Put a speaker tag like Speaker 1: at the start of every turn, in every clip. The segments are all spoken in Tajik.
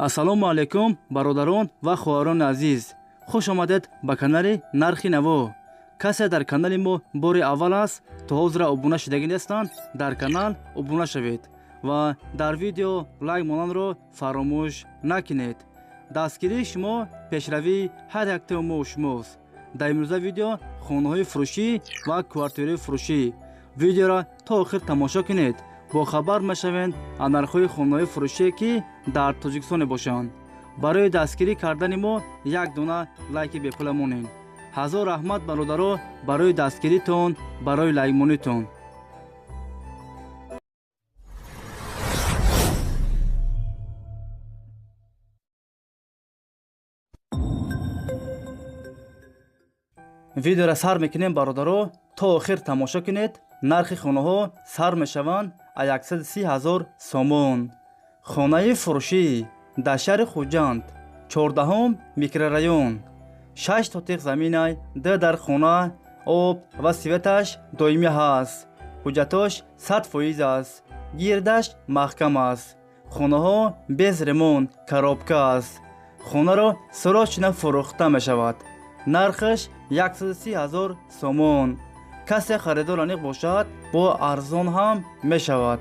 Speaker 1: ассалому алайкум бародарон ва хоҳарони азиз, хуш омадед ба канали Нархи Наво. касе дар канали мо бори аввал аст, то ҳозира обуна шудагӣ нестанд, дар канал обуна шавед ва дар видео лайк монанро фаромӯш накунед. дастгирии шумо пешравии ҳар яктаи мо шумост. дар имрӯза видео Хонахои Фуруши ва Квартираи Фуруши. видеоро то охир тамошо кунед. бохабар мешавед аз нархҳои Хонахои Фурушие ки дар Тоҷикистон бошанд. барои дастгирӣ кардани мо як дона лайки бепула монед. ҳазор раҳмат бародаро барои дастгиритон, барои лайкмонитон. видеоро сар мекунем бародаро, то охир тамошо кунед. нархи хонаҳо сар мешаванд аз 130,000 сомон. Хонаи Фуруши дар шаҳри Худжанд, 14 микрорайон, 6 сотих заминай, 2 дар хона, об ва светаш доимӣ ҳаст. ҳуҷҷатош 100% аст. гирдаш маҳкам аст. хонаҳо без ремонт, коробка аст. хонаро срочно фурӯхта мешавад. нархаш 130,000 сомон. касе харидор аниқ бошад, бо арзон ҳам мешавад.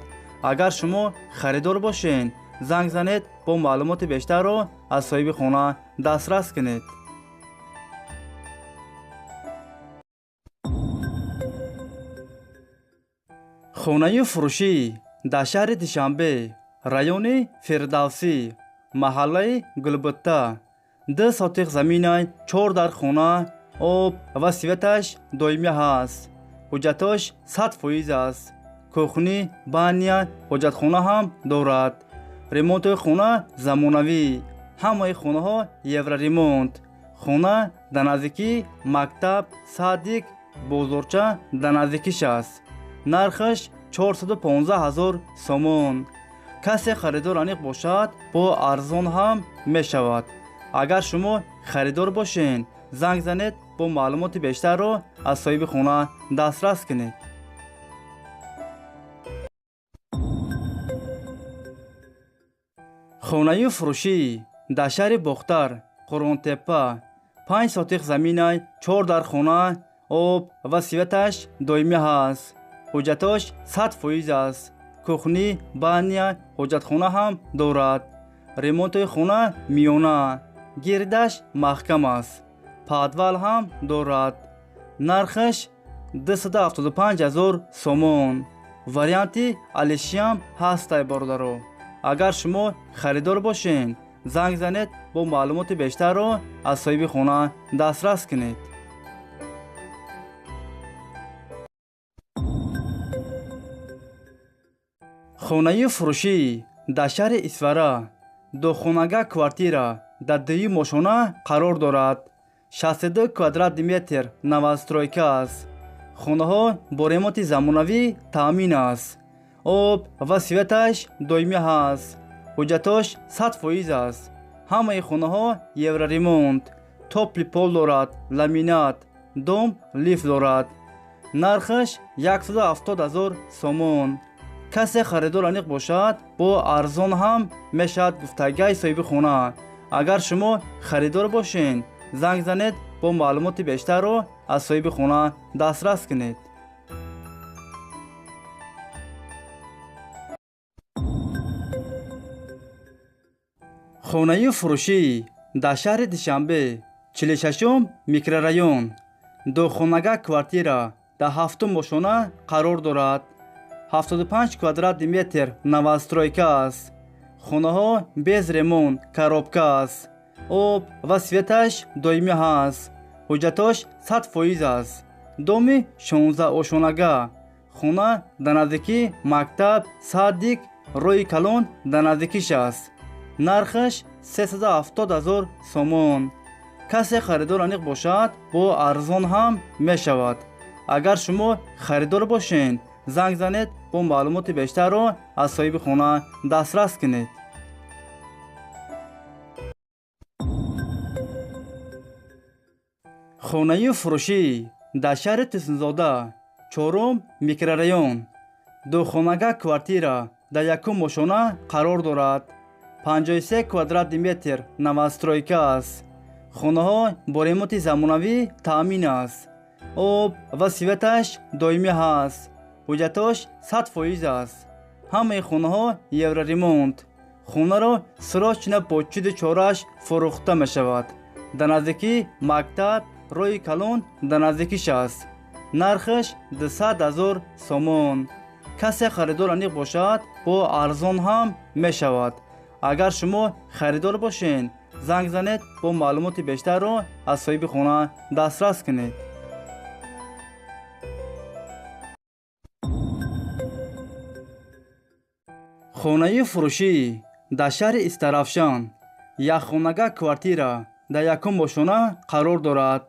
Speaker 1: агар шумо харидор бошед, занг занед, бо маълумоти бештарро аз соҳиби хона дастрас кунед. хонаи Фуруши дар шаҳри Душанбе, райони Фирдавсӣ, маҳаллаи Гулбутта, 2 сотих заминай, 4 дар хона, об ва светаш доимӣ ҳаст. ҳуҷҷатош 100% аст. кухни, баня, ҳоҷатхона ҳам дорад. ремонтои хона замонавӣ. ҳамаи хонаҳо евроремонт. хона дар наздикии мактаб, садик, бозорча дар наздикиш аст. нархаш 415,000 сомон. касе харидор аниқ бошад, бо арзон ҳам мешавад. агар шумо харидор бошед, занг занед, бо маълумоти бештарро аз соҳиби хона дастрас кунед. хонаи Фуруши дар шаҳри Бохтар, Курган-Тюбе, 5 сотих заминай, 4 дар хона, об ва светаш доимӣ ҳаст. ҳуҷҷатош 100% аст. кухни, баня, ҳоҷатхона ҳам дорад. ремонтои хона миёна. гирдаш маҳкам аст. падвал ҳам дорад. нархаш 275,000 сомон. варианти алишиам ҳастай бародаро. агар шумо харидор бошед, занг занед, бо маълумоти бештарро аз соҳиби хона дастрас кунед. хонаи Фуруши дар шаҳри Исфара, духонага Квартира дар ДУЮМИ мошона қарор дорад. 62 квадратный метр новостройка аст. хонаҳо бо ремонти замонавӣ таъмин аст. об ва светаш доимӣ ҳаст. ҳуҷҷатош 100% аст. ҳамаи хонаҳо евроремонт. топли пол дорад, ламинат, дом лифт дорад. нархаш 170,000 сомон. касе харидор аниқ бошад, бо арзон ҳам мешавад гуфтагии соҳиби хона. агар шумо харидор бошед, занг занед, бо маълумоти бештарро аз соҳиби хона дастрас кунед. хонаи Фуруши дар шаҳри Душанбе, 46 микрорайон, духонага Квартира дар 7 мошона қарор дорад. 75 квадратный метр новостройка аст. хонаҳо без ремонт, коробка аст. об ва светаш доимӣ ҳаст. ҳуҷҷатош 100% аст. доми 16 ошонага. хона дар наздикии мактаб, садик, роҳи калон дар наздикиш аст. нархаш 370,000 сомон. касе харидор аниқ бошад, бо арзон ҳам мешавад. агар шумо харидор бошед, занг занед, бо маълумоти бештарро аз соҳиби хона дастрас кунед. хонаи Фуруши дар шаҳри Тусунзода, 4 микрорайон, духонага Квартира дар 1 мошона қарор дорад. 53 квадрат метр новостройка аст. хонаҳо бо ремонти замонавӣ таъмин аст. об ва светаш доимӣ ҳаст. ҳуҷҷатош 100% аст. ҳамаи хонаҳо евроремонт. хонаро сирочина бо чуди чорааш фурӯхта мешавад. дар наздикии мактаб роҳи калон дар наздикиш аст. нархаш 200 000 сомон. касе харидор аниқ бошад бо арзон ҳам мешавад. агар шумо харидор бошед, занг занед бо маълумоти бештарро аз соҳиби хона дастрас кунед. хонаи фурушӣ дар шаҳри Истарафшан якхонага квартира дар якум бошона қарор дорад.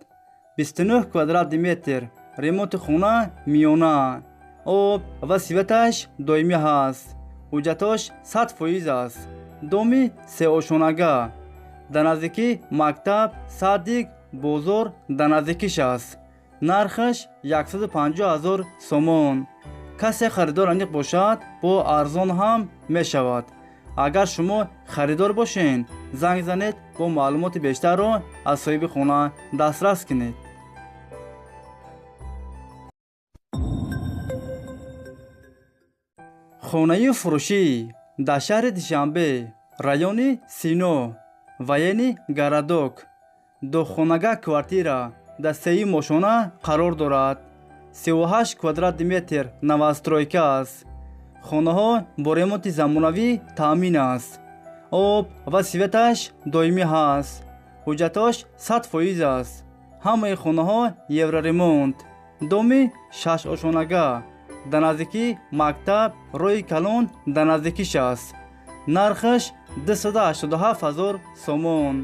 Speaker 1: 29 квадрат метр. ремонти хона миёна. об ва светаш доимӣ ҳаст. ҳуҷҷатош 100% аст. доми сеошонага. дар наздикии мактаб садик бозор дар наздикиш аст. нархаш 150 000 сомон. касе харидор аниқ бошад бо арзон ҳам мешавад. агар шумо харидор бошед, занг занед бо маълумоти бештарро аз соҳиби хона дастрас кунед. хонаи фурушӣ дар шаҳри Душанбе, райони Сино, военни Гарадок, духонага квартира дар сеи мошона қарор дорад. 38 квадрат метр новостройка аст. хонаҳо бо ремонти замонавӣ таъмин аст. об ва светаш доимӣ ҳаст. ҳуҷҷатош 100% аст. ҳамаи хонаҳо евроремонт. доми 6 ошонага. дар наздикии мактаб роҳи калон дар наздикиш аст. нархаш 287 000 сомон.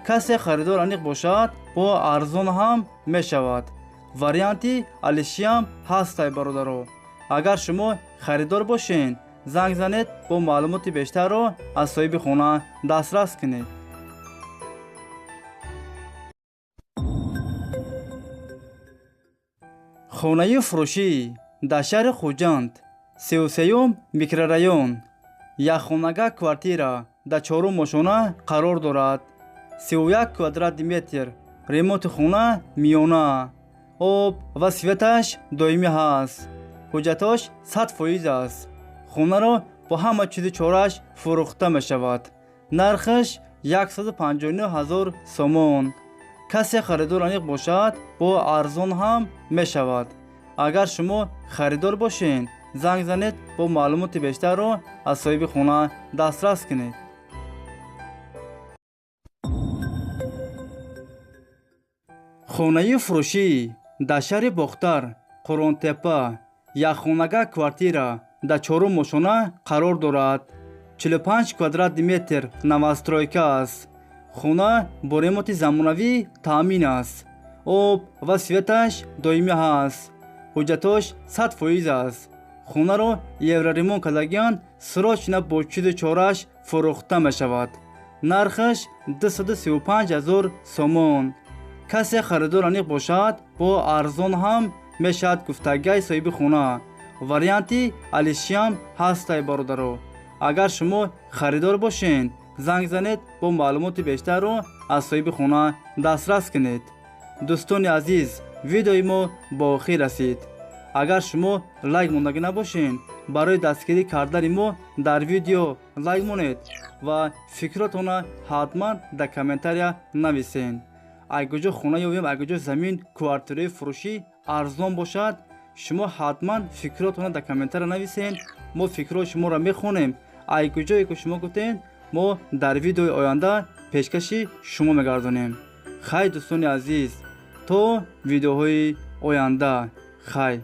Speaker 1: касе харидор аниқ бошад бо арзон ҳам мешавад. варианти алишиам ҳастай бародаро. агар шумо харидор бошед, занг занед бо маълумоти бештарро аз соҳиби хона дастрас кунед. хонаи фурушӣ дар шаҳри Худжанд, 33 микрорайон, якхонага квартира дар 4 мошона қарор дорад. 31 квадрат метр. ремонти хона миёна. об ва светаш доимӣ ҳаст. ҳуҷҷатош 100% аст. хонаро бо ҳама чизи чорааш фурӯхта мешавад. нархаш 159 000 сомон. касе харидор аниқ бошад бо арзон ҳам мешавад. агар шумо харидор бошед, занг занед бо маълумоти бештарро аз соҳиби хона дастрас кунед. хонаи фурушӣ дар шаҳри Бохтар, Қурган-Тюбе, якхонага квартира дар 4 мошона қарор дорад. 45 квадрат метр новостройка аст. хона бо ремонти замонавӣ таъмин аст. об ва светаш доимӣ ҳаст. ҳуҷҷатош 100% аст. хонаро евроремонт кардагиан сирочина бо чизи чорааш фурӯхта мешавад. нархаш 235 000 сомон. касе харидор аниқ бошад бо арзон ҳам мешавад гуфтагиаи соҳиби хона. варианти алишиам ҳастай бародаро. агар шумо харидор бошед, занг занед бо маълумоти бештарро аз соҳиби хона дастрас кунед. дӯстони азиз, видеои мо ба охир расид. агар шумо лайк мондаги набошед, барои дастгирӣ кардани мо дар видео лайк монед ва фикротона ҳатман дар комментария нависед. агар хона ё агар замин квартираи фурушӣ арзон бошад, шумо ҳатман фикротона дар комментария нависед. мо фикрҳои шуморо мехонем. агар ҷое ки шумо гуфтед, мо дар видеои оянда пешкаши шумо мегардонем. хай дӯстони азиз, то видеоҳои оянда. хай.